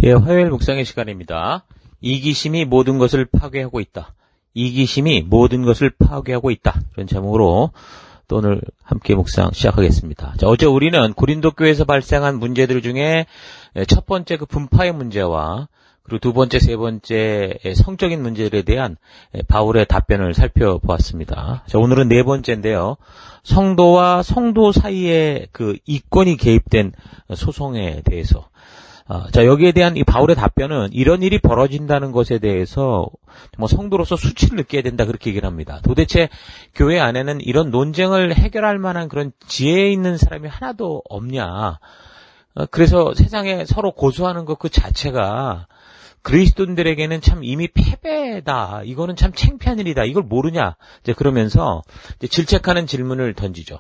예, 화요일 묵상의 시간입니다. 이기심이 모든 것을 파괴하고 있다. 이기심이 모든 것을 파괴하고 있다. 이런 제목으로 또 오늘 함께 묵상 시작하겠습니다. 자, 어제 우리는 고린도 교회에서 발생한 문제들 중에 첫 번째 그 분파의 문제와 그리고 두 번째, 세 번째 성적인 문제들에 대한 바울의 답변을 살펴보았습니다. 자, 오늘은 네 번째인데요. 성도와 성도 사이에 그 이권이 개입된 소송에 대해서. 자, 여기에 대한 이 바울의 답변은 이런 일이 벌어진다는 것에 대해서 뭐 성도로서 수치를 느껴야 된다 그렇게 얘기를 합니다. 도대체 교회 안에는 이런 논쟁을 해결할 만한 그런 지혜 있는 사람이 하나도 없냐. 그래서 세상에 서로 고소하는 것 그 자체가 그리스도인들에게는 참 이미 패배다. 이거는 참 창피한 일이다. 이걸 모르냐. 이제 그러면서 이제 질책하는 질문을 던지죠.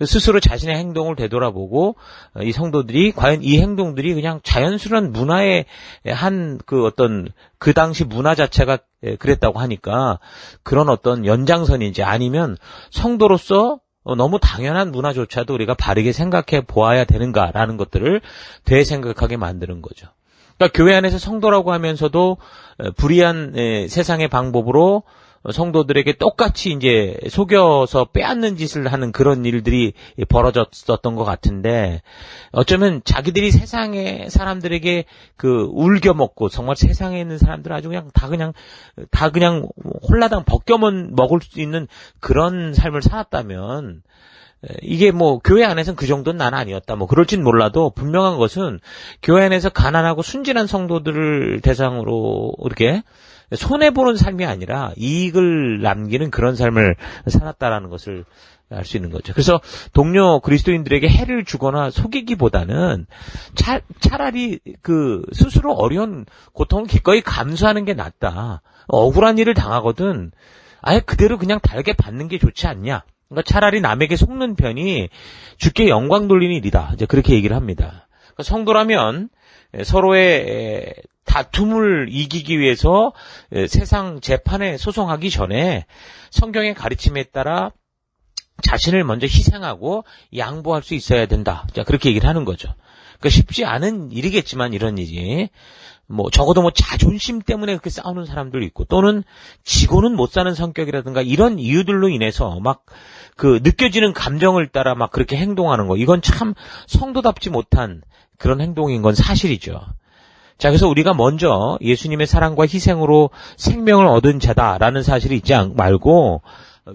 스스로 자신의 행동을 되돌아보고 이 성도들이 과연 이 행동들이 그냥 자연스러운 문화의 한 그 어떤 그 당시 문화 자체가 그랬다고 하니까 그런 어떤 연장선인지 아니면 성도로서 너무 당연한 문화조차도 우리가 바르게 생각해 보아야 되는가라는 것들을 되생각하게 만드는 거죠. 그러니까 교회 안에서 성도라고 하면서도 불의한 세상의 방법으로 성도들에게 똑같이 이제 속여서 빼앗는 짓을 하는 그런 일들이 벌어졌었던 것 같은데 어쩌면 자기들이 세상의 사람들에게 그 울겨먹고 정말 세상에 있는 사람들 아주 다 그냥 홀라당 먹을 수 있는 그런 삶을 살았다면 이게 뭐 교회 안에서는 그 정도는 난 아니었다 뭐 그럴진 몰라도 분명한 것은 교회 안에서 가난하고 순진한 성도들을 대상으로 이렇게 손해보는 삶이 아니라 이익을 남기는 그런 삶을 살았다라는 것을 알 수 있는 거죠. 그래서 동료 그리스도인들에게 해를 주거나 속이기보다는 차라리 그 스스로 어려운 고통을 기꺼이 감수하는 게 낫다. 억울한 일을 당하거든 아예 그대로 그냥 달게 받는 게 좋지 않냐. 그러니까 차라리 남에게 속는 편이 주께 영광 돌리는 일이다. 이제 그렇게 얘기를 합니다. 그러니까 성도라면 서로의 다툼을 이기기 위해서 세상 재판에 소송하기 전에 성경의 가르침에 따라 자신을 먼저 희생하고 양보할 수 있어야 된다. 자, 그렇게 얘기를 하는 거죠. 그러니까 쉽지 않은 일이겠지만 이런 일이 적어도 자존심 때문에 그렇게 싸우는 사람도 있고 또는 지고는 못 사는 성격이라든가 이런 이유들로 인해서 느껴지는 감정을 따라 그렇게 행동하는 거. 이건 참 성도답지 못한 그런 행동인 건 사실이죠. 자, 그래서 우리가 먼저 예수님의 사랑과 희생으로 생명을 얻은 자다라는 사실이 있지 말고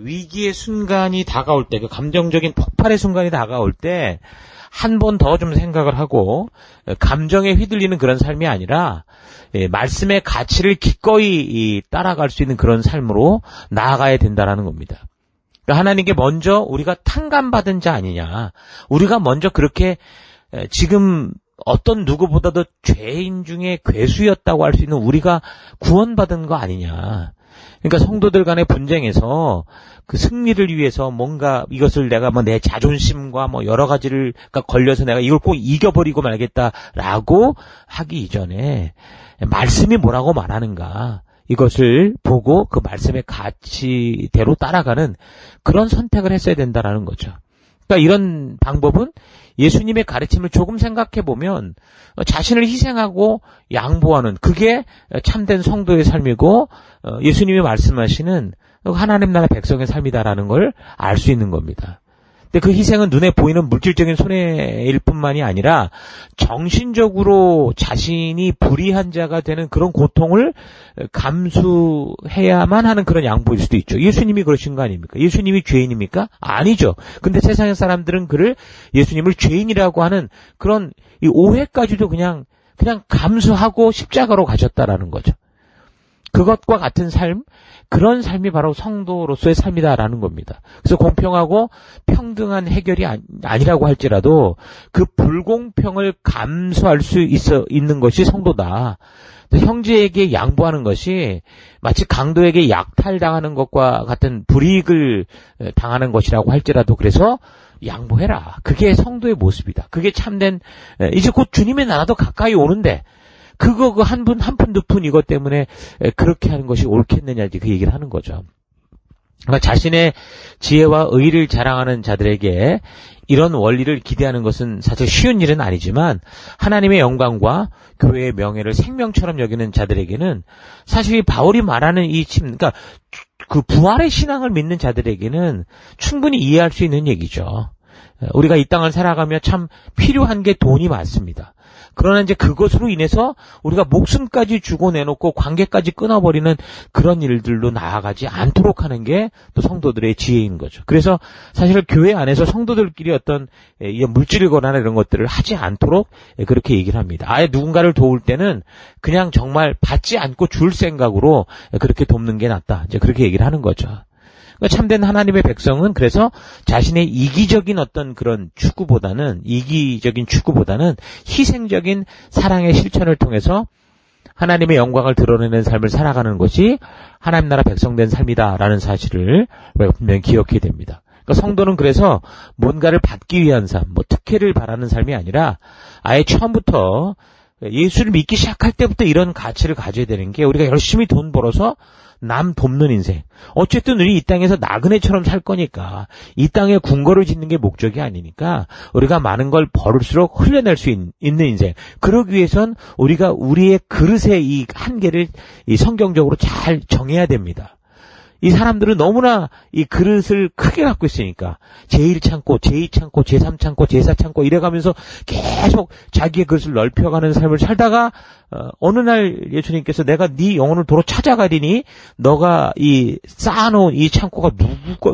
위기의 순간이 다가올 때, 그 감정적인 폭발의 순간이 다가올 때 한 번 더 좀 생각을 하고 감정에 휘둘리는 그런 삶이 아니라 말씀의 가치를 기꺼이 따라갈 수 있는 그런 삶으로 나아가야 된다라는 겁니다. 그러니까 하나님께 먼저 우리가 탕감받은 자 아니냐. 우리가 먼저 그렇게 지금 어떤 누구보다도 죄인 중에 괴수였다고 할 수 있는 우리가 구원받은 거 아니냐. 그러니까 성도들 간의 분쟁에서 그 승리를 위해서 뭔가 이것을 내가 내 자존심과 여러 가지를 걸려서 내가 이걸 꼭 이겨버리고 말겠다라고 하기 이전에 말씀이 뭐라고 말하는가. 이것을 보고 그 말씀의 가치대로 따라가는 그런 선택을 했어야 된다라는 거죠. 그러니까 이런 방법은 예수님의 가르침을 조금 생각해보면 자신을 희생하고 양보하는 그게 참된 성도의 삶이고 예수님이 말씀하시는 하나님 나라 백성의 삶이다라는 걸 알 수 있는 겁니다. 근데 그 희생은 눈에 보이는 물질적인 손해일 뿐만이 아니라 정신적으로 자신이 불의한 자가 되는 그런 고통을 감수해야만 하는 그런 양보일 수도 있죠. 예수님이 그러신 거 아닙니까? 예수님이 죄인입니까? 아니죠. 근데 세상의 사람들은 그를 예수님을 죄인이라고 하는 그런 이 오해까지도 그냥 감수하고 십자가로 가셨다라는 거죠. 그것과 같은 삶, 그런 삶이 바로 성도로서의 삶이다라는 겁니다. 그래서 공평하고 평등한 해결이 아니라고 할지라도 그 불공평을 감수할 수 있는 것이 성도다. 형제에게 양보하는 것이 마치 강도에게 약탈당하는 것과 같은 불이익을 당하는 것이라고 할지라도 그래서 양보해라. 그게 성도의 모습이다. 그게 참된 이제 곧 주님의 나라도 가까이 오는데 그거 한 푼 두 푼 이것 때문에 그렇게 하는 것이 옳겠느냐 그 얘기를 하는 거죠. 그러니까 자신의 지혜와 의를 자랑하는 자들에게 이런 원리를 기대하는 것은 사실 쉬운 일은 아니지만 하나님의 영광과 교회의 명예를 생명처럼 여기는 자들에게는 사실 바울이 말하는 그러니까 그 부활의 신앙을 믿는 자들에게는 충분히 이해할 수 있는 얘기죠. 우리가 이 땅을 살아가며 참 필요한 게 돈이 많습니다. 그러나 이제 그것으로 인해서 우리가 목숨까지 주고 내놓고 관계까지 끊어버리는 그런 일들로 나아가지 않도록 하는 게 또 성도들의 지혜인 거죠. 그래서 사실 교회 안에서 성도들끼리 어떤 물질을 거나 이런 것들을 하지 않도록 그렇게 얘기를 합니다. 아예 누군가를 도울 때는 그냥 정말 받지 않고 줄 생각으로 그렇게 돕는 게 낫다. 이제 그렇게 얘기를 하는 거죠. 그러니까 참된 하나님의 백성은 그래서 자신의 이기적인 추구보다는 희생적인 사랑의 실천을 통해서 하나님의 영광을 드러내는 삶을 살아가는 것이 하나님 나라 백성된 삶이다라는 사실을 분명히 기억해야 됩니다. 그러니까 성도는 그래서 뭔가를 받기 위한 삶, 특혜를 바라는 삶이 아니라 아예 처음부터 예수를 믿기 시작할 때부터 이런 가치를 가져야 되는 게 우리가 열심히 돈 벌어서 남 돕는 인생. 어쨌든 우리 이 땅에서 나그네처럼 살 거니까 이 땅에 궁궐을 짓는 게 목적이 아니니까 우리가 많은 걸 벌을수록 흘려낼 수 있는 인생. 그러기 위해선 우리가 우리의 그릇의 이 한계를 이 성경적으로 잘 정해야 됩니다. 이 사람들은 너무나 이 그릇을 크게 갖고 있으니까 제1창고, 제2창고, 제3창고, 제4창고 이래가면서 계속 자기의 그릇을 넓혀가는 삶을 살다가 어느 날 예수님께서 내가 네 영혼을 도로 찾아가리니 너가 이 쌓아놓은 이 창고가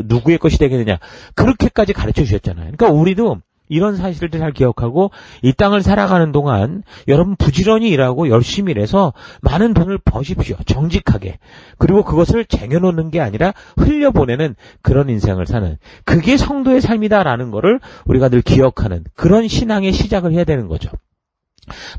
누구의 것이 되겠느냐 그렇게까지 가르쳐 주셨잖아요. 그러니까 우리도 이런 사실을 잘 기억하고 이 땅을 살아가는 동안 여러분 부지런히 일하고 열심히 일해서 많은 돈을 버십시오. 정직하게. 그리고 그것을 쟁여놓는 게 아니라 흘려보내는 그런 인생을 사는 그게 성도의 삶이다라는 거를 우리가 늘 기억하는 그런 신앙의 시작을 해야 되는 거죠.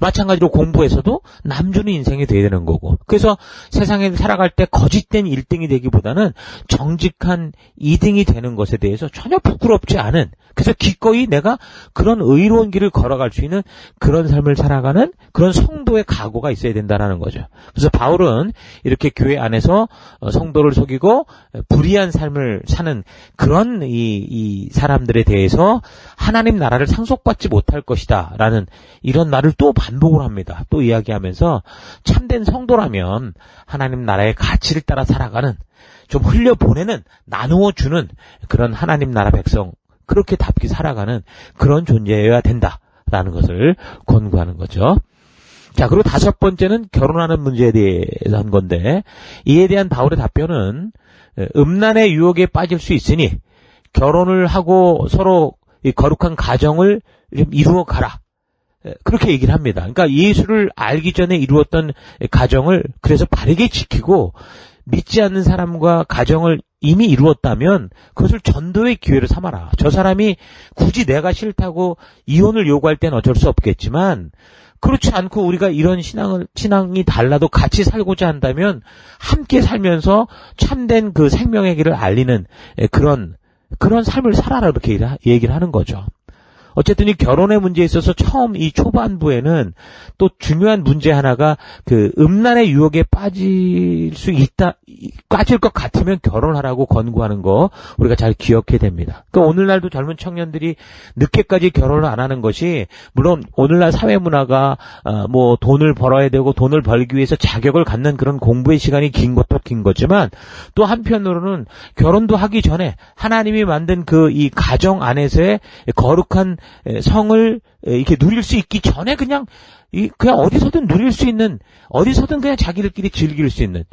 마찬가지로 공부에서도 남주는 인생이 돼야 되는 거고 그래서 세상에 살아갈 때 거짓된 1등이 되기보다는 정직한 2등이 되는 것에 대해서 전혀 부끄럽지 않은 그래서 기꺼이 내가 그런 의로운 길을 걸어갈 수 있는 그런 삶을 살아가는 그런 성도의 각오가 있어야 된다는 거죠. 그래서 바울은 이렇게 교회 안에서 성도를 속이고 불의한 삶을 사는 그런 이 사람들에 대해서 하나님 나라를 상속받지 못할 것이다 라는 이런 말을 또 반복을 합니다. 또 이야기하면서 참된 성도라면 하나님 나라의 가치를 따라 살아가는 좀 흘려보내는 나누어 주는 그런 하나님 나라 백성 그렇게 답게 살아가는 그런 존재여야 된다라는 것을 권고하는 거죠. 자, 그리고 5번째는 결혼하는 문제에 대한 건데 이에 대한 바울의 답변은 음란의 유혹에 빠질 수 있으니 결혼을 하고 서로 이 거룩한 가정을 좀 이루어 가라. 그렇게 얘기를 합니다. 그러니까 예수를 알기 전에 이루었던 가정을 그래서 바르게 지키고 믿지 않는 사람과 가정을 이미 이루었다면 그것을 전도의 기회로 삼아라. 저 사람이 굳이 내가 싫다고 이혼을 요구할 때는 어쩔 수 없겠지만 그렇지 않고 우리가 이런 신앙이 달라도 같이 살고자 한다면 함께 살면서 참된 그 생명의 길을 알리는 그런 삶을 살아라 이렇게 얘기를 하는 거죠. 어쨌든 이 결혼의 문제에 있어서 처음 이 초반부에는 또 중요한 문제 하나가 그 음란의 유혹에 빠질 것 같으면 결혼하라고 권고하는 거 우리가 잘 기억해야 됩니다. 그러니까 오늘날도 젊은 청년들이 늦게까지 결혼을 안 하는 것이 물론 오늘날 사회 문화가 돈을 벌어야 되고 돈을 벌기 위해서 자격을 갖는 그런 공부의 시간이 긴 것도 긴 거지만 또 한편으로는 결혼도 하기 전에 하나님이 만든 그 이 가정 안에서의 거룩한 성을 이렇게 누릴 수 있기 전에 그냥 어디서든 누릴 수 있는 어디서든 그냥 자기들끼리 즐길 수 있는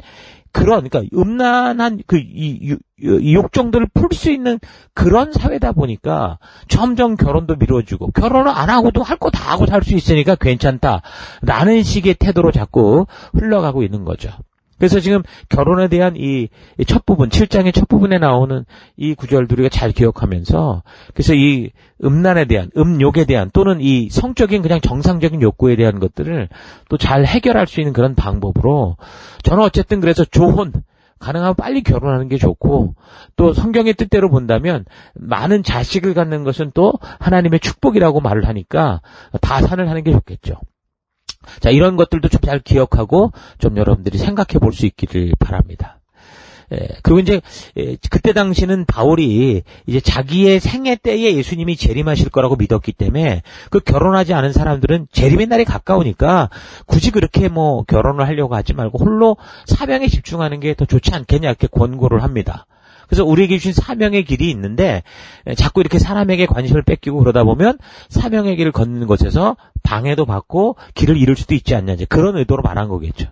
그러니까 음란한 이 욕정들을 풀 수 있는 그런 사회다 보니까 점점 결혼도 미뤄지고 결혼을 안 하고도 할 거 다 하고 살 수 있으니까 괜찮다라는 식의 태도로 자꾸 흘러가고 있는 거죠. 그래서 지금 결혼에 대한 이 첫 부분, 7장의 첫 부분에 나오는 이 구절들 우리가 잘 기억하면서 그래서 이 음란에 대한, 음욕에 대한 또는 이 성적인 그냥 정상적인 욕구에 대한 것들을 또 잘 해결할 수 있는 그런 방법으로 저는 어쨌든 그래서 가능하면 빨리 결혼하는 게 좋고 또 성경의 뜻대로 본다면 많은 자식을 갖는 것은 또 하나님의 축복이라고 말을 하니까 다산을 하는 게 좋겠죠. 자, 이런 것들도 좀 잘 기억하고 좀 여러분들이 생각해 볼 수 있기를 바랍니다. 그리고 이제 그때 당시는 바울이 이제 자기의 생애 때에 예수님이 재림하실 거라고 믿었기 때문에 그 결혼하지 않은 사람들은 재림의 날이 가까우니까 굳이 그렇게 뭐 결혼을 하려고 하지 말고 홀로 사명에 집중하는 게 더 좋지 않겠냐 이렇게 권고를 합니다. 그래서 우리에게 주신 사명의 길이 있는데 자꾸 이렇게 사람에게 관심을 뺏기고 그러다 보면 사명의 길을 걷는 것에서 방해도 받고 길을 잃을 수도 있지 않냐 이제 그런 의도로 말한 거겠죠.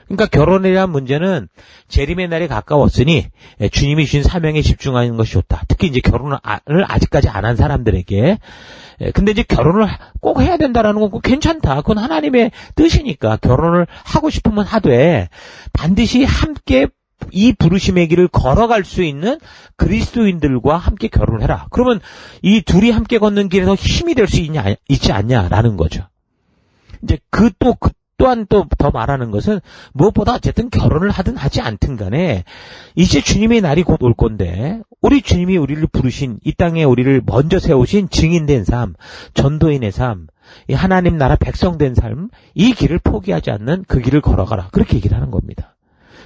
그러니까 결혼에 대한 문제는 재림의 날이 가까웠으니 주님이 주신 사명에 집중하는 것이 좋다. 특히 이제 결혼을 아직까지 안 한 사람들에게. 근데 이제 결혼을 꼭 해야 된다라는 건 괜찮다. 그건 하나님의 뜻이니까 결혼을 하고 싶으면 하되 반드시 함께 이 부르심의 길을 걸어갈 수 있는 그리스도인들과 함께 결혼을 해라. 그러면 이 둘이 함께 걷는 길에서 힘이 될 수 있지 않냐라는 거죠. 이제 또한 더 말하는 것은 무엇보다 어쨌든 결혼을 하든 하지 않든 간에 이제 주님의 날이 곧 올 건데 우리 주님이 우리를 부르신 이 땅에 우리를 먼저 세우신 증인된 삶, 전도인의 삶, 이 하나님 나라 백성된 삶, 이 길을 포기하지 않는 그 길을 걸어가라. 그렇게 얘기를 하는 겁니다.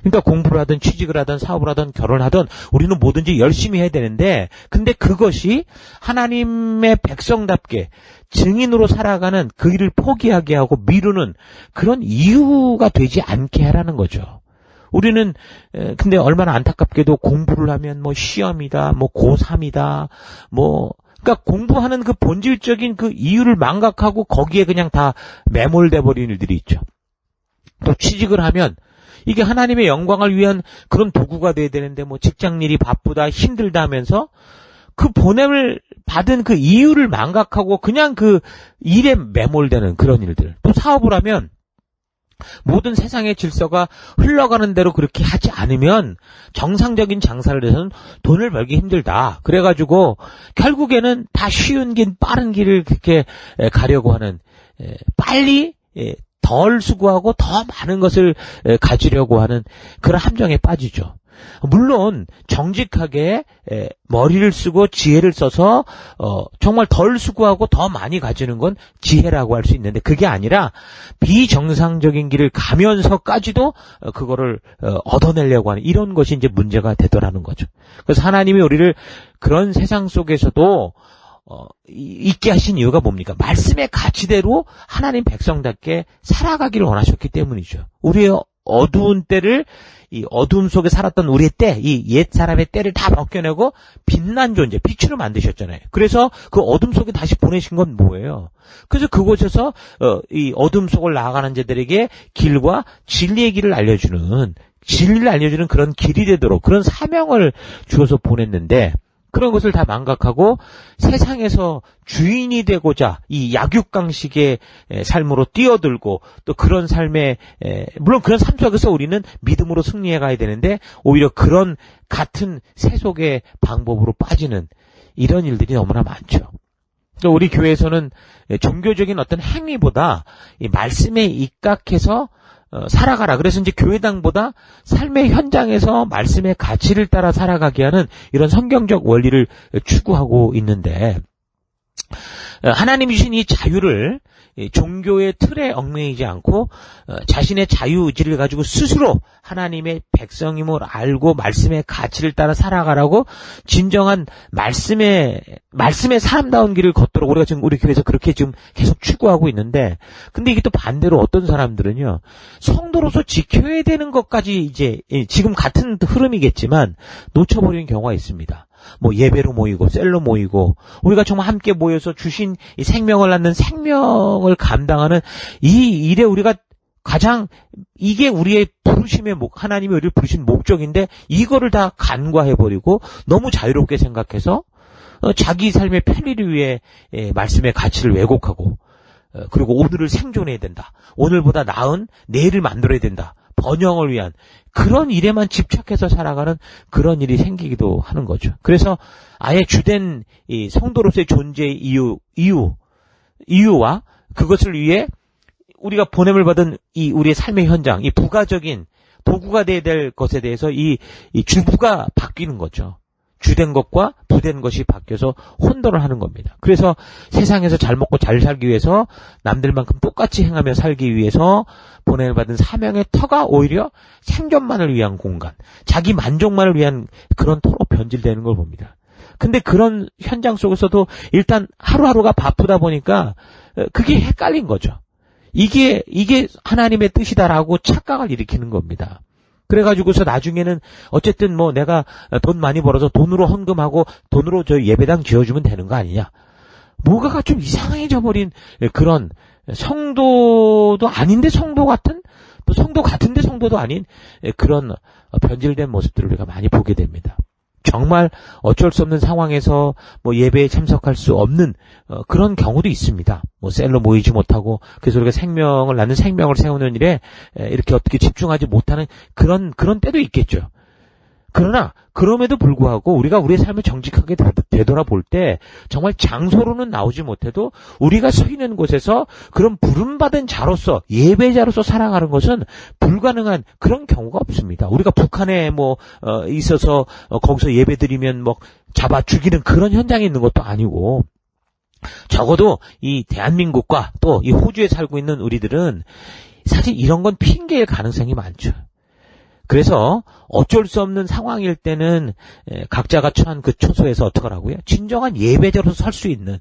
그러니까 공부를 하든 취직을 하든 사업을 하든 결혼을 하든 우리는 뭐든지 열심히 해야 되는데 근데 그것이 하나님의 백성답게 증인으로 살아가는 그 길을 포기하게 하고 미루는 그런 이유가 되지 않게 하라는 거죠. 우리는 근데 얼마나 안타깝게도 공부를 하면 뭐 시험이다, 뭐 고3이다, 그러니까 공부하는 그 본질적인 그 이유를 망각하고 거기에 그냥 다 매몰돼 버리는 일들이 있죠. 또 취직을 하면 이게 하나님의 영광을 위한 그런 도구가 돼야 되는데 뭐 직장일이 바쁘다 힘들다 하면서 그 보냄을 받은 그 이유를 망각하고 그냥 그 일에 매몰되는 그런 일들. 또 사업을 하면 모든 세상의 질서가 흘러가는 대로 그렇게 하지 않으면 정상적인 장사를 해서는 돈을 벌기 힘들다. 그래가지고 결국에는 다 쉬운 길 빠른 길을 그렇게 가려고 하는 빨리 덜 수고하고 더 많은 것을 가지려고 하는 그런 함정에 빠지죠. 물론 정직하게 머리를 쓰고 지혜를 써서 정말 덜 수고하고 더 많이 가지는 건 지혜라고 할 수 있는데 그게 아니라 비정상적인 길을 가면서까지도 그거를 얻어내려고 하는 이런 것이 이제 문제가 되더라는 거죠. 그래서 하나님이 우리를 그런 세상 속에서도 있게 하신 이유가 뭡니까? 말씀의 가치대로 하나님 백성답게 살아가기를 원하셨기 때문이죠. 우리의 어두운 때를 이 어둠 속에 살았던 우리의 때, 이 옛 사람의 때를 다 벗겨내고 빛난 존재, 빛으로 만드셨잖아요. 그래서 그 어둠 속에 다시 보내신 건 뭐예요? 그래서 그곳에서 이 어둠 속을 나아가는 자들에게 길과 진리의 길을 알려주는 그런 길이 되도록 그런 사명을 주어서 보냈는데 그런 것을 다 망각하고 세상에서 주인이 되고자 이 약육강식의 삶으로 뛰어들고 또 그런 삶에 물론 그런 삶 속에서 우리는 믿음으로 승리해 가야 되는데 오히려 그런 같은 세속의 방법으로 빠지는 이런 일들이 너무나 많죠. 우리 교회에서는 종교적인 어떤 행위보다 이 말씀에 입각해서 살아가라. 그래서 이제 교회당보다 삶의 현장에서 말씀의 가치를 따라 살아가게 하는 이런 성경적 원리를 추구하고 있는데 하나님이 주신 이 자유를 종교의 틀에 얽매이지 않고 자신의 자유의지를 가지고 스스로 하나님의 백성임을 알고 말씀의 가치를 따라 살아가라고 진정한 말씀의 사람다운 길을 걷도록 우리가 지금 우리 교회에서 그렇게 지금 계속 추구하고 있는데 근데 이게 또 반대로 어떤 사람들은요 성도로서 지켜야 되는 것까지 이제 지금 같은 흐름이겠지만 놓쳐버리는 경우가 있습니다. 뭐 예배로 모이고 셀로 모이고 우리가 정말 함께 모여서 주신 이 생명을 낳는 생명을 감당하는 이 일에 우리가 가장 이게 우리의 부르심의 하나님이 우리를 부르신 목적인데 이거를 다 간과해버리고 너무 자유롭게 생각해서 자기 삶의 편리를 위해 말씀의 가치를 왜곡하고 그리고 오늘을 생존해야 된다. 오늘보다 나은 내일을 만들어야 된다. 번영을 위한 그런 일에만 집착해서 살아가는 그런 일이 생기기도 하는 거죠. 그래서 아예 주된 이 성도로서의 존재의 이유와 그것을 위해 우리가 보냄을 받은 이 우리의 삶의 현장, 이 부가적인 도구가 돼야 될 것에 대해서 이 주부가 바뀌는 거죠. 주된 것과 부된 것이 바뀌어서 혼돈을 하는 겁니다. 그래서 세상에서 잘 먹고 잘 살기 위해서 남들만큼 똑같이 행하며 살기 위해서 보내받은 사명의 터가 오히려 생존만을 위한 공간, 자기 만족만을 위한 그런 터로 변질되는 걸 봅니다. 근데 그런 현장 속에서도 일단 하루하루가 바쁘다 보니까 그게 헷갈린 거죠. 이게 하나님의 뜻이다라고 착각을 일으키는 겁니다. 그래가지고서 나중에는 어쨌든 뭐 내가 돈 많이 벌어서 돈으로 헌금하고 돈으로 저 예배당 지어주면 되는 거 아니냐. 뭐가가 좀 이상해져 버린 그런 성도도 아닌데 성도 같은, 또 성도 같은데 성도도 아닌 그런 변질된 모습들을 우리가 많이 보게 됩니다. 정말 어쩔 수 없는 상황에서 뭐 예배에 참석할 수 없는 그런 경우도 있습니다. 뭐 셀로 모이지 못하고 그래서 우리가 생명을 낳는 생명을 세우는 일에 이렇게 어떻게 집중하지 못하는 그런 때도 있겠죠. 그러나 그럼에도 불구하고 우리가 우리의 삶을 정직하게 되돌아볼 때 정말 장소로는 나오지 못해도 우리가 서 있는 곳에서 그런 부름받은 자로서 예배자로서 살아가는 것은 불가능한 그런 경우가 없습니다. 우리가 북한에 있어서 거기서 예배드리면 뭐 잡아 죽이는 그런 현장에 있는 것도 아니고, 적어도 이 대한민국과 또 이 호주에 살고 있는 우리들은 사실 이런 건 핑계일 가능성이 많죠. 그래서 어쩔 수 없는 상황일 때는 각자가 처한 그 처소에서 어떡하라고요? 진정한 예배자로서 설 수 있는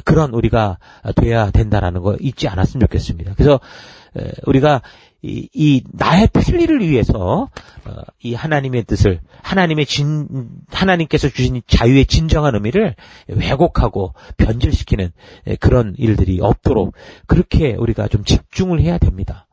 그런 우리가 돼야 된다라는 거 잊지 않았으면 좋겠습니다. 그래서 우리가 이 나의 편리를 위해서 이 하나님의 뜻을 하나님께서 주신 자유의 진정한 의미를 왜곡하고 변질시키는 그런 일들이 없도록 그렇게 우리가 좀 집중을 해야 됩니다.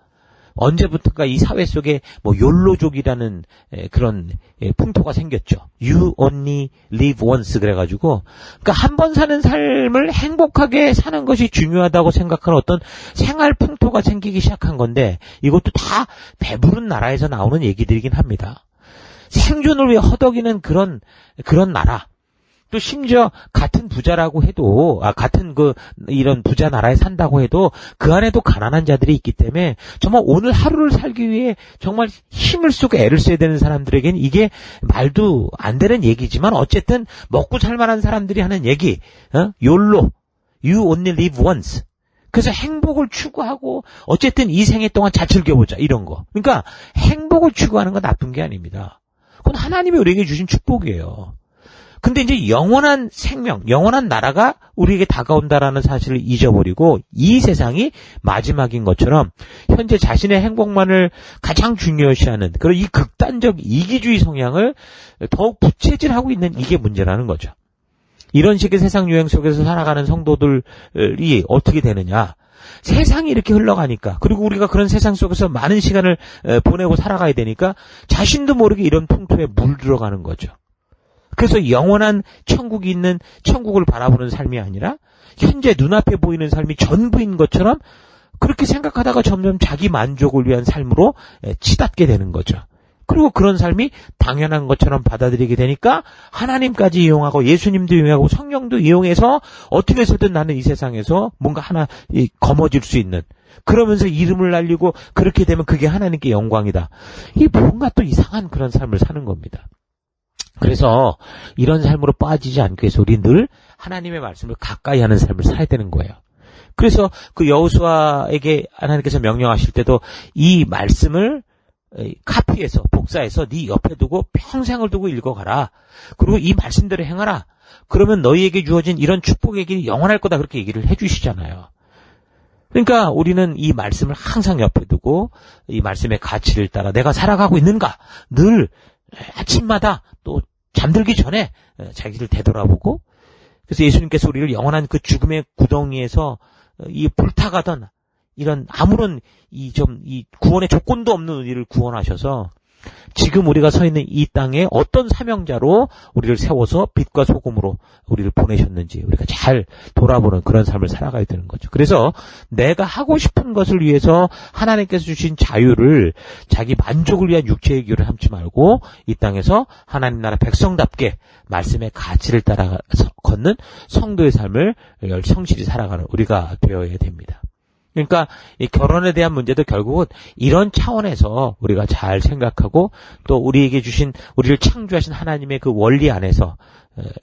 언제부턴가 이 사회 속에 욜로족이라는 그런 풍토가 생겼죠. You only live once 그래가지고, 그러니까 한 번 사는 삶을 행복하게 사는 것이 중요하다고 생각하는 어떤 생활 풍토가 생기기 시작한 건데, 이것도 다 배부른 나라에서 나오는 얘기들이긴 합니다. 생존을 위해 허덕이는 그런 나라. 또 심지어 같은 부자라고 해도, 같은 이런 부자 나라에 산다고 해도 그 안에도 가난한 자들이 있기 때문에 정말 오늘 하루를 살기 위해 정말 힘을 쓰고 애를 써야 되는 사람들에게는 이게 말도 안 되는 얘기지만 어쨌든 먹고 살만한 사람들이 하는 얘기, YOLO, You only live once. 그래서 행복을 추구하고 어쨌든 이 생애 동안 잘 즐겨보자 이런 거. 그러니까 행복을 추구하는 건 나쁜 게 아닙니다. 그건 하나님이 우리에게 주신 축복이에요. 근데 이제 영원한 생명, 영원한 나라가 우리에게 다가온다라는 사실을 잊어버리고 이 세상이 마지막인 것처럼 현재 자신의 행복만을 가장 중요시하는 그런 이 극단적 이기주의 성향을 더욱 부채질하고 있는 이게 문제라는 거죠. 이런 식의 세상 유행 속에서 살아가는 성도들이 어떻게 되느냐. 세상이 이렇게 흘러가니까, 그리고 우리가 그런 세상 속에서 많은 시간을 보내고 살아가야 되니까 자신도 모르게 이런 풍토에 물들어가는 거죠. 그래서 영원한 천국이 있는 천국을 바라보는 삶이 아니라 현재 눈앞에 보이는 삶이 전부인 것처럼 그렇게 생각하다가 점점 자기 만족을 위한 삶으로 치닫게 되는 거죠. 그리고 그런 삶이 당연한 것처럼 받아들이게 되니까 하나님까지 이용하고 예수님도 이용하고 성령도 이용해서 어떻게 해서든 나는 이 세상에서 뭔가 하나 거머쥘 수 있는, 그러면서 이름을 날리고 그렇게 되면 그게 하나님께 영광이다. 이 뭔가 또 이상한 그런 삶을 사는 겁니다. 그래서 이런 삶으로 빠지지 않기 위해서 우리 늘 하나님의 말씀을 가까이 하는 삶을 살아야 되는 거예요. 그래서 그 여호수아에게 하나님께서 명령하실 때도 이 말씀을 카피해서 복사해서 네 옆에 두고 평생을 두고 읽어가라. 그리고 이 말씀대로 행하라. 그러면 너희에게 주어진 이런 축복의 길이 영원할 거다. 그렇게 얘기를 해주시잖아요. 그러니까 우리는 이 말씀을 항상 옆에 두고 이 말씀의 가치를 따라 내가 살아가고 있는가 늘 아침마다 또 잠들기 전에 자기를 되돌아보고, 그래서 예수님께서 우리를 영원한 그 죽음의 구덩이에서 이 불타가던 이런 아무런 이 구원의 조건도 없는 우리를 구원하셔서 지금 우리가 서 있는 이 땅에 어떤 사명자로 우리를 세워서 빛과 소금으로 우리를 보내셨는지 우리가 잘 돌아보는 그런 삶을 살아가야 되는 거죠. 그래서 내가 하고 싶은 것을 위해서 하나님께서 주신 자유를 자기 만족을 위한 육체의 기호를 삼지 말고 이 땅에서 하나님 나라 백성답게 말씀의 가치를 따라서 걷는 성도의 삶을 성실히 살아가는 우리가 되어야 됩니다. 그러니까 이 결혼에 대한 문제도 결국은 이런 차원에서 우리가 잘 생각하고 또 우리에게 주신 우리를 창조하신 하나님의 그 원리 안에서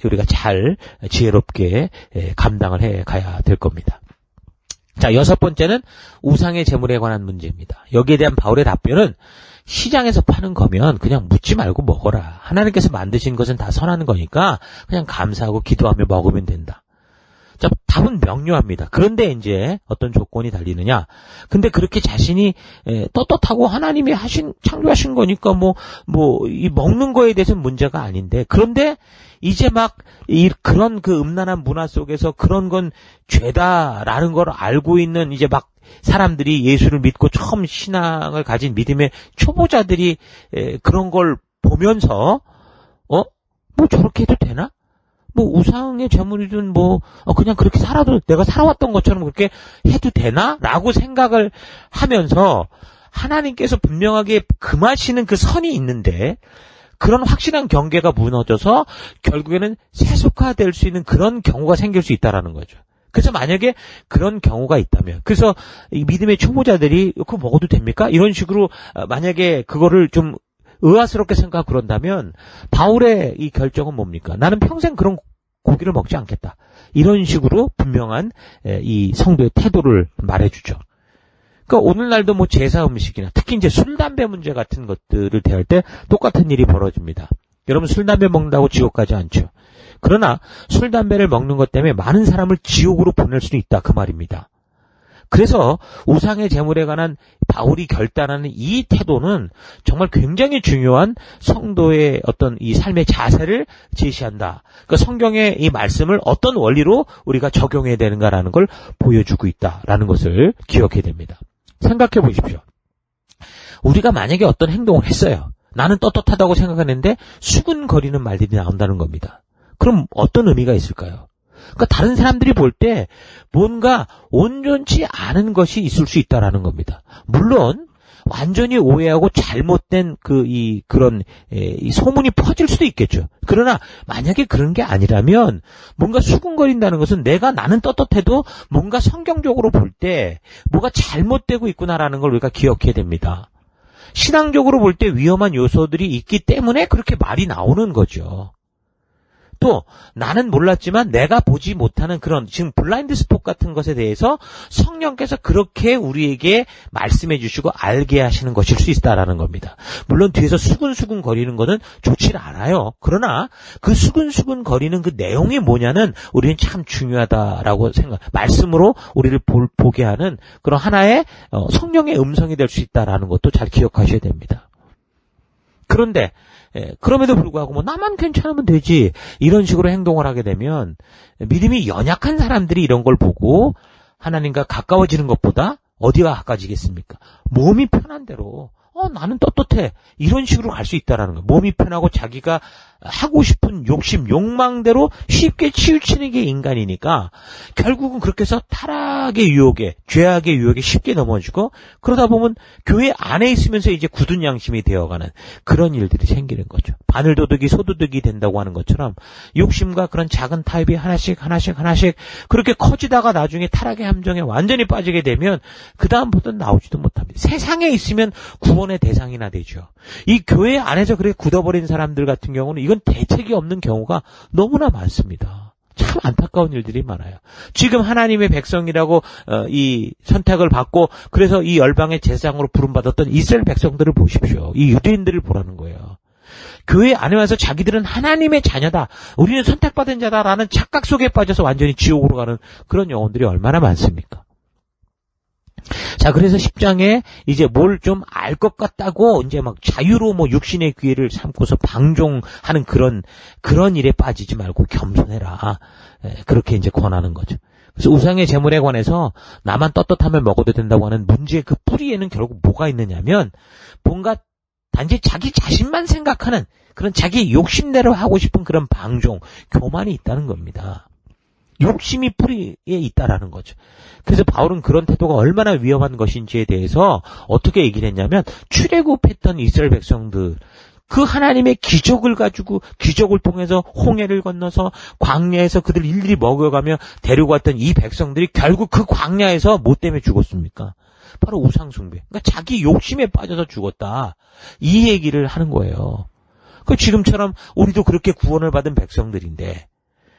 우리가 잘 지혜롭게 감당을 해 가야 될 겁니다. 자, 6번째는 우상의 제물에 관한 문제입니다. 여기에 대한 바울의 답변은 시장에서 파는 거면 그냥 묻지 말고 먹어라. 하나님께서 만드신 것은 다 선한 거니까 그냥 감사하고 기도하며 먹으면 된다. 자, 답은 명료합니다. 그런데 이제 어떤 조건이 달리느냐. 근데 그렇게 자신이 떳떳하고 하나님이 창조하신 거니까 이 먹는 거에 대해서는 문제가 아닌데, 그런데 이제 그런 그 음란한 문화 속에서 그런 건 죄다라는 걸 알고 있는 이제 사람들이 예수를 믿고 처음 신앙을 가진 믿음의 초보자들이 그런 걸 보면서, 저렇게 해도 되나? 우상의 제물이든 그냥 그렇게 살아도 내가 살아왔던 것처럼 그렇게 해도 되나? 라고 생각을 하면서 하나님께서 분명하게 금하시는 그 선이 있는데 그런 확실한 경계가 무너져서 결국에는 세속화될 수 있는 그런 경우가 생길 수 있다라는 거죠. 그래서 만약에 그런 경우가 있다면, 그래서 이 믿음의 초보자들이 그거 먹어도 됩니까? 이런 식으로 만약에 그거를 좀 의아스럽게 생각하고 그런다면 바울의 이 결정은 뭡니까? 나는 평생 그런 고기를 먹지 않겠다. 이런 식으로 분명한 이 성도의 태도를 말해주죠. 그러니까 오늘날도 제사 음식이나 특히 이제 술, 담배 문제 같은 것들을 대할 때 똑같은 일이 벌어집니다. 여러분 술, 담배 먹는다고 지옥 가지 않죠. 그러나 술, 담배를 먹는 것 때문에 많은 사람을 지옥으로 보낼 수는 있다. 그 말입니다. 그래서 우상의 제물에 관한 바울이 결단하는 이 태도는 정말 굉장히 중요한 성도의 어떤 이 삶의 자세를 제시한다. 그러니까 성경의 이 말씀을 어떤 원리로 우리가 적용해야 되는가라는 걸 보여주고 있다라는 것을 기억해야 됩니다. 생각해 보십시오. 우리가 만약에 어떤 행동을 했어요. 나는 떳떳하다고 생각하는데 수근거리는 말들이 나온다는 겁니다. 그럼 어떤 의미가 있을까요? 그러니까 다른 사람들이 볼 때 뭔가 온전치 않은 것이 있을 수 있다라는 겁니다. 물론 완전히 오해하고 잘못된 그런 소문이 퍼질 수도 있겠죠. 그러나 만약에 그런 게 아니라면 뭔가 수군거린다는 것은 나는 떳떳해도 뭔가 성경적으로 볼 때 뭐가 잘못되고 있구나라는 걸 우리가 기억해야 됩니다. 신앙적으로 볼 때 위험한 요소들이 있기 때문에 그렇게 말이 나오는 거죠. 또 나는 몰랐지만 내가 보지 못하는 그런 지금 블라인드 스폿 같은 것에 대해서 성령께서 그렇게 우리에게 말씀해 주시고 알게 하시는 것일 수 있다라는 겁니다. 물론 뒤에서 수근수근 거리는 것은 좋지 않아요. 그러나 그 수근수근 거리는 그 내용이 뭐냐는 우리는 참 중요하다라고 말씀으로 우리를 보게 하는 그런 하나의 성령의 음성이 될 수 있다라는 것도 잘 기억하셔야 됩니다. 그런데 그럼에도 불구하고 나만 괜찮으면 되지 이런 식으로 행동을 하게 되면 믿음이 연약한 사람들이 이런 걸 보고 하나님과 가까워지는 것보다 어디가 가까워지겠습니까? 몸이 편한 대로 나는 떳떳해 이런 식으로 갈 수 있다라는 거예요. 몸이 편하고 자기가 하고 싶은 욕망대로 쉽게 치우치는 게 인간이니까 결국은 그렇게 해서 타락의 유혹에 죄악의 유혹에 쉽게 넘어지고 그러다 보면 교회 안에 있으면서 이제 굳은 양심이 되어가는 그런 일들이 생기는 거죠. 바늘도둑이 소도둑이 된다고 하는 것처럼 욕심과 그런 작은 타입이 하나씩 그렇게 커지다가 나중에 타락의 함정에 완전히 빠지게 되면 그 다음부터는 나오지도 못합니다. 세상에 있으면 구원의 대상이나 되죠. 이 교회 안에서 그렇게 굳어버린 사람들 같은 경우는 이건 대책이 없는 경우가 너무나 많습니다. 참 안타까운 일들이 많아요. 지금 하나님의 백성이라고 이 선택을 받고 그래서 이 열방의 제사장으로 부름받았던 이스라엘 백성들을 보십시오. 이 유대인들을 보라는 거예요. 교회 안에 와서 자기들은 하나님의 자녀다. 우리는 선택받은 자다라는 착각 속에 빠져서 완전히 지옥으로 가는 그런 영혼들이 얼마나 많습니까? 자, 그래서 10장에 이제 뭘 좀 알 것 같다고 이제 자유로 육신의 기회를 삼고서 방종하는 그런 일에 빠지지 말고 겸손해라. 그렇게 이제 권하는 거죠. 그래서 우상의 제물에 관해서 나만 떳떳하면 먹어도 된다고 하는 문제의 그 뿌리에는 결국 뭐가 있느냐면 뭔가 단지 자기 자신만 생각하는 그런 자기 욕심대로 하고 싶은 그런 방종, 교만이 있다는 겁니다. 욕심이 뿌리에 있다라는 거죠. 그래서 바울은 그런 태도가 얼마나 위험한 것인지에 대해서 어떻게 얘기를 했냐면 출애굽했던 이스라엘 백성들 그 하나님의 기적을 가지고 기적을 통해서 홍해를 건너서 광야에서 그들 일일이 먹여가며 데리고 왔던 이 백성들이 결국 그 광야에서 뭐 때문에 죽었습니까? 바로 우상숭배. 그러니까 자기 욕심에 빠져서 죽었다. 이 얘기를 하는 거예요. 그 지금처럼 우리도 그렇게 구원을 받은 백성들인데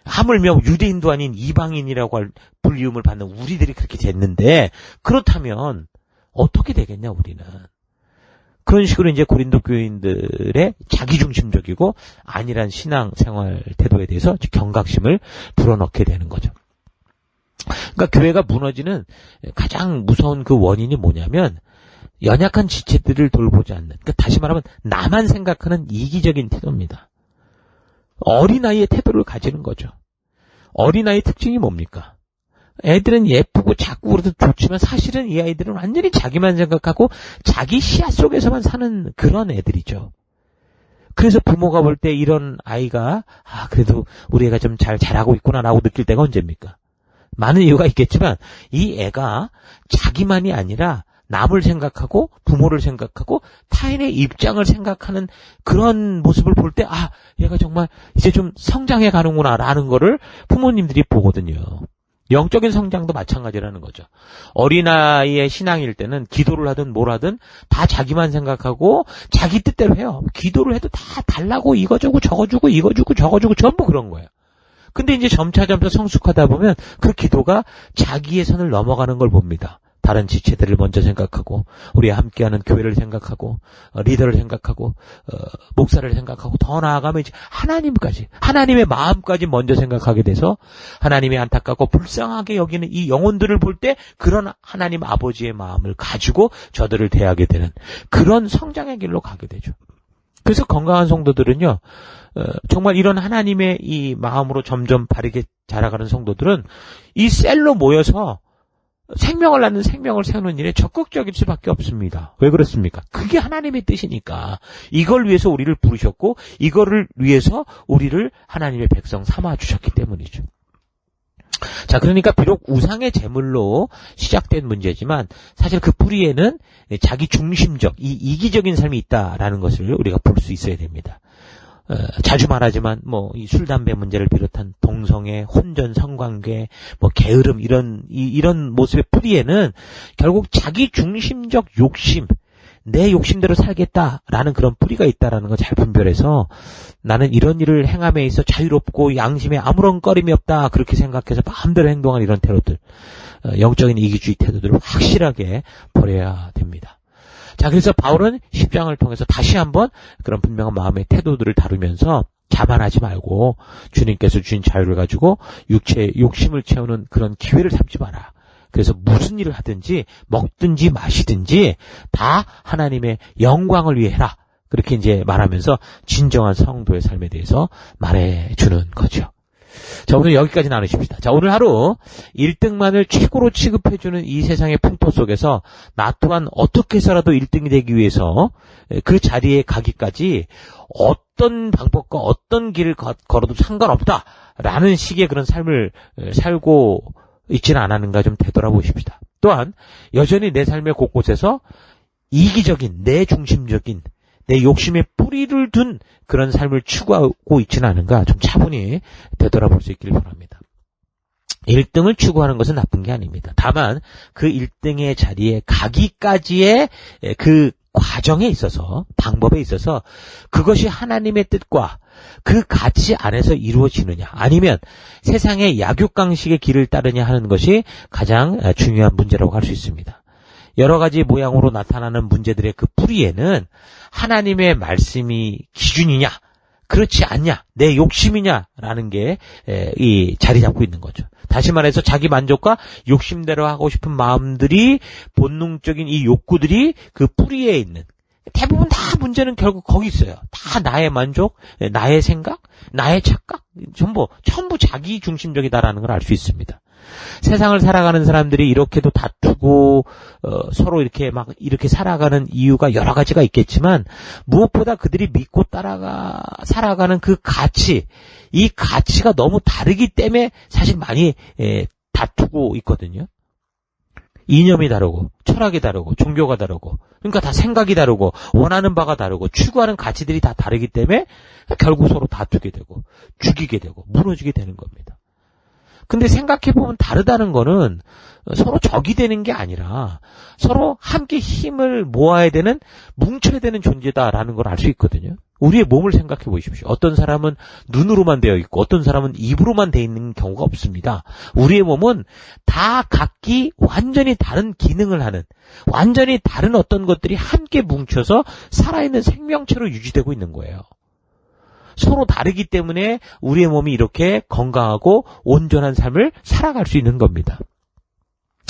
하물며 유대인도 아닌 이방인이라고 할 불리움을 받는 우리들이 그렇게 됐는데 그렇다면 어떻게 되겠냐 우리는. 그런 식으로 이제 고린도 교인들의 자기중심적이고 안일한 신앙생활 태도에 대해서 경각심을 불어넣게 되는 거죠. 그러니까 교회가 무너지는 가장 무서운 그 원인이 뭐냐면 연약한 지체들을 돌보지 않는, 그러니까 다시 말하면 나만 생각하는 이기적인 태도입니다. 어린아이의 태도를 가지는 거죠. 어린아이의 특징이 뭡니까? 애들은 예쁘고 작고 그래도 좋지만 사실은 이 아이들은 완전히 자기만 생각하고 자기 시야 속에서만 사는 그런 애들이죠. 그래서 부모가 볼 때 이런 아이가 그래도 우리 애가 좀 잘 자라고 있구나라고 느낄 때가 언제입니까? 많은 이유가 있겠지만 이 애가 자기만이 아니라 남을 생각하고 부모를 생각하고 타인의 입장을 생각하는 그런 모습을 볼 때 얘가 정말 이제 좀 성장해 가는구나라는 거를 부모님들이 보거든요. 영적인 성장도 마찬가지라는 거죠. 어린아이의 신앙일 때는 기도를 하든 뭘 하든 다 자기만 생각하고 자기 뜻대로 해요. 기도를 해도 다 달라고 이거 주고 저거 주고 이거 주고 저거 주고 전부 그런 거예요. 근데 이제 점차 성숙하다 보면 그 기도가 자기의 선을 넘어가는 걸 봅니다. 다른 지체들을 먼저 생각하고 우리와 함께하는 교회를 생각하고 리더를 생각하고 목사를 생각하고 더 나아가면 이제 하나님까지 하나님의 마음까지 먼저 생각하게 돼서 하나님이 안타깝고 불쌍하게 여기는 이 영혼들을 볼 때 그런 하나님 아버지의 마음을 가지고 저들을 대하게 되는 그런 성장의 길로 가게 되죠. 그래서 건강한 성도들은요 정말 이런 하나님의 이 마음으로 점점 바르게 자라가는 성도들은 이 셀로 모여서 생명을 낳는 생명을 세우는 일에 적극적일 수밖에 없습니다. 왜 그렇습니까? 그게 하나님의 뜻이니까. 이걸 위해서 우리를 부르셨고 이거를 위해서 우리를 하나님의 백성 삼아주셨기 때문이죠. 자, 그러니까 비록 우상의 제물로 시작된 문제지만 사실 그 뿌리에는 자기 중심적, 이 이기적인 삶이 있다라는 것을 우리가 볼 수 있어야 됩니다. 자주 말하지만 이 술 담배 문제를 비롯한 동성애, 혼전, 성관계, 게으름 이런 모습의 뿌리에는 결국 자기 중심적 욕심, 내 욕심대로 살겠다라는 그런 뿌리가 있다라는 걸 잘 분별해서 나는 이런 일을 행함에 있어 자유롭고 양심에 아무런 꺼림이 없다 그렇게 생각해서 마음대로 행동한 이런 태도들, 영적인 이기주의 태도들을 확실하게 버려야 됩니다. 자, 그래서 바울은 10장을 통해서 다시 한번 그런 분명한 마음의 태도들을 다루면서 자만하지 말고 주님께서 주신 자유를 가지고 육체의 욕심을 채우는 그런 기회를 삼지 마라. 그래서 무슨 일을 하든지 먹든지 마시든지 다 하나님의 영광을 위해 해라. 그렇게 이제 말하면서 진정한 성도의 삶에 대해서 말해주는 거죠. 자, 오늘 여기까지 나누십시다. 자, 오늘 하루 1등만을 최고로 취급해주는 이 세상의 풍토 속에서 나 또한 어떻게 해서라도 1등이 되기 위해서 그 자리에 가기까지 어떤 방법과 어떤 길을 걸어도 상관없다라는 식의 그런 삶을 살고 있지는 않았는가 좀 되돌아보십시다. 또한 여전히 내 삶의 곳곳에서 이기적인, 내 중심적인 내 욕심의 뿌리를 둔 그런 삶을 추구하고 있지는 않은가 좀 차분히 되돌아볼 수 있기를 바랍니다. 1등을 추구하는 것은 나쁜 게 아닙니다. 다만 그 1등의 자리에 가기까지의 그 과정에 있어서 방법에 있어서 그것이 하나님의 뜻과 그 가치 안에서 이루어지느냐 아니면 세상의 약육강식의 길을 따르냐 하는 것이 가장 중요한 문제라고 할 수 있습니다. 여러 가지 모양으로 나타나는 문제들의 그 뿌리에는 하나님의 말씀이 기준이냐 그렇지 않냐 내 욕심이냐라는 게 이 자리 잡고 있는 거죠. 다시 말해서 자기 만족과 욕심대로 하고 싶은 마음들이 본능적인 이 욕구들이 그 뿌리에 있는 대부분 다 문제는 결국 거기 있어요. 다 나의 만족, 나의 생각, 나의 착각 전부 자기 중심적이다라는 걸 알 수 있습니다. 세상을 살아가는 사람들이 이렇게도 다투고 서로 이렇게 살아가는 이유가 여러 가지가 있겠지만 무엇보다 그들이 믿고 살아가는 그 가치, 이 가치가 너무 다르기 때문에 사실 많이 다투고 있거든요. 이념이 다르고 철학이 다르고 종교가 다르고 그러니까 다 생각이 다르고 원하는 바가 다르고 추구하는 가치들이 다 다르기 때문에 결국 서로 다투게 되고 죽이게 되고 무너지게 되는 겁니다. 근데 생각해보면 다르다는 거는 서로 적이 되는 게 아니라 서로 함께 힘을 모아야 되는, 뭉쳐야 되는 존재다라는 걸 알 수 있거든요. 우리의 몸을 생각해 보십시오. 어떤 사람은 눈으로만 되어 있고 어떤 사람은 입으로만 되어 있는 경우가 없습니다. 우리의 몸은 다 각기 완전히 다른 기능을 하는, 완전히 다른 어떤 것들이 함께 뭉쳐서 살아있는 생명체로 유지되고 있는 거예요. 서로 다르기 때문에 우리의 몸이 이렇게 건강하고 온전한 삶을 살아갈 수 있는 겁니다.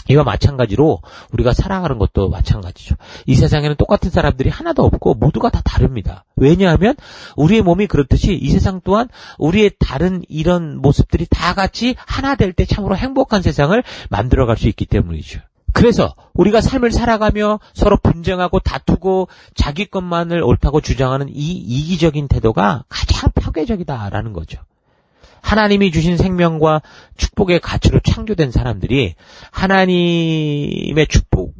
이와 마찬가지로 우리가 살아가는 것도 마찬가지죠. 이 세상에는 똑같은 사람들이 하나도 없고 모두가 다 다릅니다. 왜냐하면 우리의 몸이 그렇듯이 이 세상 또한 우리의 다른 이런 모습들이 다 같이 하나 될 때 참으로 행복한 세상을 만들어갈 수 있기 때문이죠. 그래서 우리가 삶을 살아가며 서로 분쟁하고 다투고 자기 것만을 옳다고 주장하는 이 이기적인 태도가 가장 파괴적이다라는 거죠. 하나님이 주신 생명과 축복의 가치로 창조된 사람들이 하나님의 축복,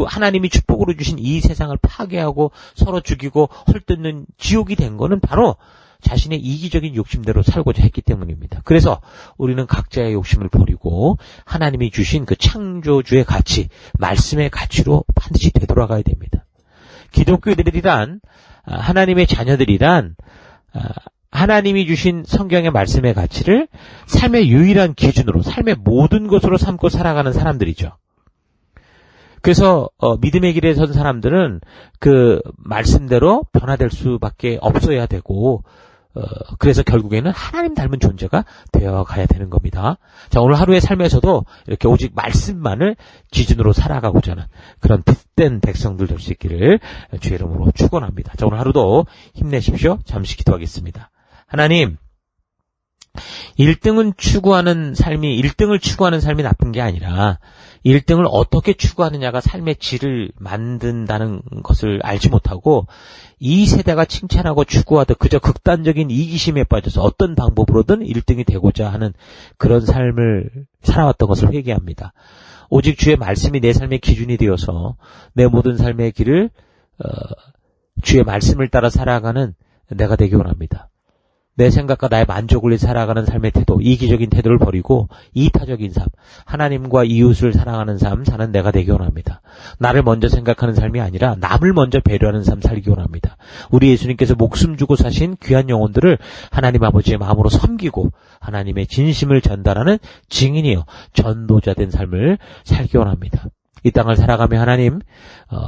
하나님이 축복으로 주신 이 세상을 파괴하고 서로 죽이고 헐뜯는 지옥이 된 거는 바로 자신의 이기적인 욕심대로 살고자 했기 때문입니다. 그래서 우리는 각자의 욕심을 버리고 하나님이 주신 그 창조주의 가치, 말씀의 가치로 반드시 되돌아가야 됩니다. 기독교들이란, 하나님의 자녀들이란 하나님이 주신 성경의 말씀의 가치를 삶의 유일한 기준으로, 삶의 모든 것으로 삼고 살아가는 사람들이죠. 그래서 믿음의 길에 선 사람들은 그 말씀대로 변화될 수밖에 없어야 되고, 그래서 결국에는 하나님 닮은 존재가 되어가야 되는 겁니다. 자, 오늘 하루의 삶에서도 이렇게 오직 말씀만을 기준으로 살아가고자 하는 그런 빛된 백성들 될 수 있기를 주의 이름으로 축원합니다. 자, 오늘 하루도 힘내십시오. 잠시 기도하겠습니다. 하나님, 1등을 추구하는 삶이 나쁜 게 아니라 1등을 어떻게 추구하느냐가 삶의 질을 만든다는 것을 알지 못하고 이 세대가 칭찬하고 추구하듯 그저 극단적인 이기심에 빠져서 어떤 방법으로든 1등이 되고자 하는 그런 삶을 살아왔던 것을 회개합니다. 오직 주의 말씀이 내 삶의 기준이 되어서 내 모든 삶의 길을 주의 말씀을 따라 살아가는 내가 되기 원합니다. 내 생각과 나의 만족을 위해 살아가는 삶의 태도, 이기적인 태도를 버리고 이타적인 삶, 하나님과 이웃을 사랑하는 삶 사는 내가 되기 원합니다. 나를 먼저 생각하는 삶이 아니라 남을 먼저 배려하는 삶 살기 원합니다. 우리 예수님께서 목숨 주고 사신 귀한 영혼들을 하나님 아버지의 마음으로 섬기고 하나님의 진심을 전달하는 증인이요 전도자 된 삶을 살기 원합니다. 이 땅을 살아가며 하나님,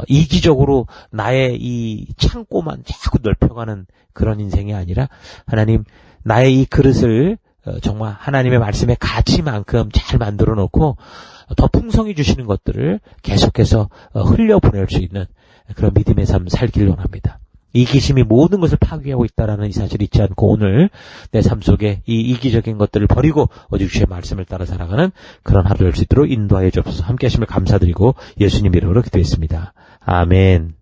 이기적으로 나의 이 창고만 자꾸 넓혀가는 그런 인생이 아니라 하나님, 나의 이 그릇을 정말 하나님의 말씀의 가치만큼 잘 만들어 놓고 더 풍성히 주시는 것들을 계속해서 흘려보낼 수 있는 그런 믿음의 삶 살기를 원합니다. 이기심이 모든 것을 파괴하고 있다라는 이 사실을 잊지 않고 오늘 내 삶 속에 이 이기적인 것들을 버리고 오직 주의 말씀을 따라 살아가는 그런 하루 될 수 있도록 인도하여 주옵소서. 함께 하심을 감사드리고 예수님 이름으로 기도했습니다. 아멘.